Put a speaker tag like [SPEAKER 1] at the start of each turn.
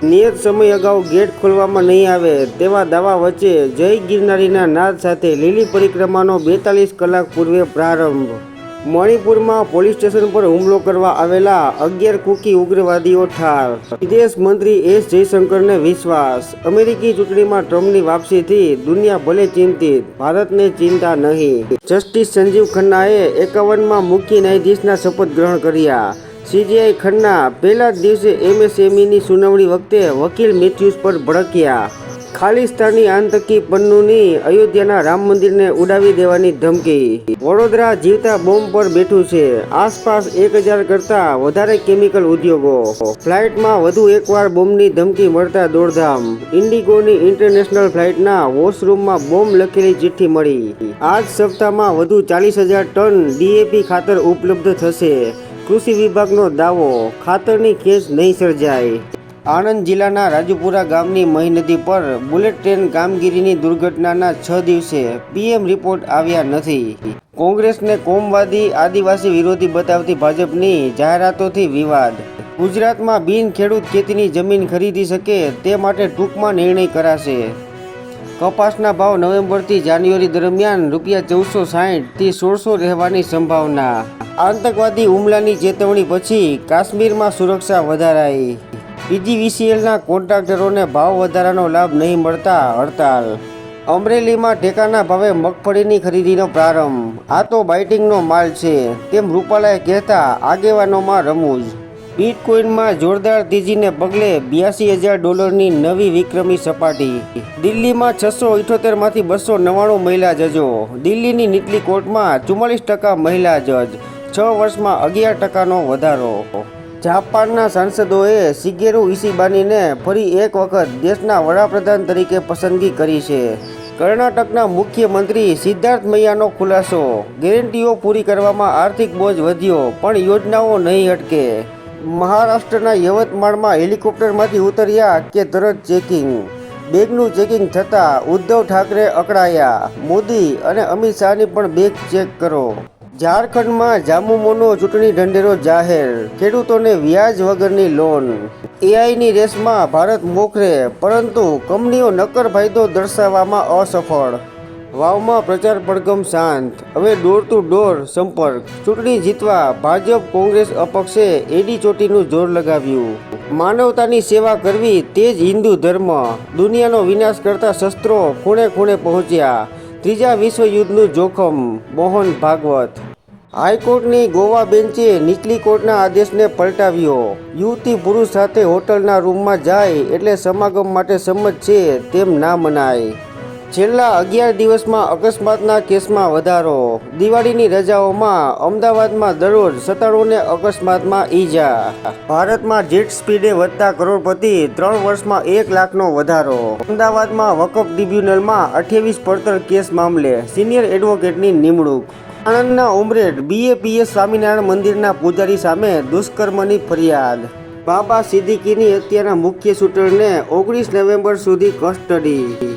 [SPEAKER 1] નિયત સમય અગાઉ ગેટ ખોલવામાં નહીં આવે તેવા દાવા વચ્ચે જય ગિરનારીના નાદ સાથે લીલી પરિક્રમાનો 42 કલાક પૂર્વે પ્રારંભ। મણિપુરમાં પોલીસ સ્ટેશન પર હુમલો કરવા આવેલા 11 કુકી ઉગ્રવાદીઓ ઠાર। વિદેશ મંત્રી એસ જયશંકરને વિશ્વાસ, અમેરિકી ચૂંટણીમાં ટ્રમ્પની વાપસીથી દુનિયા ભલે ચિંતિત, ભારતને ચિંતા નહીં। જસ્ટિસ સંજીવ ખન્નાએ 51માં મુખ્ય ન્યાયાધીશના શપથ ગ્રહણ કર્યા। સીજીઆઈ ખન્ના પહેલા જ દિવસે એમએસએમઈની સુનાવણી વખતે વકીલ મેથ્યુઝ પર ભડક્યા। ખાલિસ્તાની આતંકી પન્નુની અયોધ્યાના રામ મંદિરને ઉડાવી દેવાની ધમકી। વડોદરા જીવતા બોમ્બ પર બેઠું છે, આસપાસ 1000 કરતાં વધારે કેમિકલ ઉદ્યોગો। ફ્લાઇટમાં વધુ એકવાર બોમ્બની ધમકી મળતા દોડધામ। ઇન્ડિગોની ઇન્ટરનેશનલ ફ્લાઇટના વોશરૂમમાં બોમ્બ લખેલી ચિઠ્ઠી મળી। આ જ સપ્તાહમાં વધુ 40,000 ટન ડીએપી ખાતર ઉપલબ્ધ થશે। કૃષિ વિભાગનો દાવો, ખાતરની ખેંચ નહીં સર્જાય। આણંદ જિલ્લાના રાજુપુરા ગામની મહી નદી પર બુલેટ ટ્રેન કામગીરીની દુર્ઘટનાના 6 દિવસે પીએમ રિપોર્ટ આવ્યા નથી। કોંગ્રેસને કોમવાદી આદિવાસી વિરોધી બતાવતી ભાજપની જાહેરાતોથી વિવાદ। ગુજરાતમાં બિન ખેડૂત ખેતીની જમીન ખરીદી શકે તે માટે ટૂંકમાં નિર્ણય કરાશે। કપાસના ભાવ નવેમ્બરથી જાન્યુઆરી દરમિયાન ₹1460 થી 1600 રહેવાની સંભાવના। આતંકવાદી હુમલાની ચેતવણી પછી કાશ્મીરમાં સુરક્ષા વધારાઈ। પીજીવીસીએલના કોન્ટ્રાક્ટરોને ભાવ વધારાનો લાભ નહીં મળતા હડતાલ। અમરેલીમાં ટેકાના ભાવે મગફળીની ખરીદીનો પ્રારંભ। આ તો બાઇટિંગનો માલ છે, તેમ રૂપાલાએ કહેતા આગેવાનોમાં રમૂજ। બિટકોઇનમાં જોરદાર તેજીને પગલે $82,000ની નવી વિક્રમી સપાટી। દિલ્હીમાં 678માંથી 299 મહિલા જજો। દિલ્હીની નીચલી કોર્ટમાં 44% મહિલા જજ, 6 વર્ષમાં 11%નો વધારો। જાપાનના સાંસદોએ શિગેરુ ઇશિબાનીને ફરી એક વખત દેશના વડાપ્રધાન તરીકે પસંદગી કરી છે। કર્ણાટકના મુખ્યમંત્રી સિદ્ધાર્થ મૈયાનો ખુલાસો, ગેરંટીઓ પૂરી કરવામાં આર્થિક બોજ વધ્યો પણ યોજનાઓ નહીં અટકે। મહારાષ્ટ્રના યવતમાળમાં હેલિકોપ્ટરમાંથી ઉતર્યા કે તરત ચેકિંગ। બેગનું ચેકિંગ થતાં ઉદ્ધવ ઠાકરે અકળાયા। મોદી અને અમિત શાહની પણ બેગ ચેક કરો। ઝારખંડમાં જામુમોનો ચૂંટણી ઢંઢેરો જાહેર, ખેડૂતોને વ્યાજ વગરની લોન। એઆઈની રેસમાં ભારત મોખરે, પરંતુ કંપનીઓ નક્કર ફાયદો દર્શાવવામાં અસફળ। વાવમાં પ્રચાર પડઘમ શાંત, હવે ડોર ટુ ડોર સંપર્ક। ચૂંટણી જીતવા ભાજપ કોંગ્રેસ અપક્ષે એડી ચોટીનું જોર લગાવ્યું। માનવતાની સેવા કરવી તે જ હિન્દુ ધર્મ, દુનિયાનો વિનાશ કરતા શસ્ત્રો ખૂણે ખૂણે પહોંચ્યા। ત્રીજા વિશ્વયુદ્ધનું જોખમ, મોહન ભાગવત। હાઈકોર્ટની ગોવા બેન્ચે નીચલી કોર્ટના આદેશને પલટાવ્યો। યુવતી પુરુષ સાથે હોટલના રૂમમાં જાય એટલે સમાગમ માટે સંમત છે તેમ ના મનાય। છેલ્લા 11 દિવસમાં અકસ્માતના કેસમાં વધારો। દિવાળીની રજાઓમાં અમદાવાદમાં દરરોજ 97ને અકસ્માતમાં ઈજા। ભારતમાં જેટ સ્પીડે વધતા કરોડપતિ, 3 વર્ષમાં 1 લાખનો વધારો। અમદાવાદમાં વકફ ટ્રિબ્યુનલમાં 28 પડતર કેસ મામલે સિનિયર એડવોકેટની નિમણૂક। આણંદના ઉમરેઠ બીએપીએસ સ્વામિનારાયણ મંદિરના પૂજારી સામે દુષ્કર્મની ફરિયાદ। બાબા સિદ્દીકીની હત્યાના મુખ્ય શૂટરને 19 નવેમ્બર સુધી કસ્ટડી।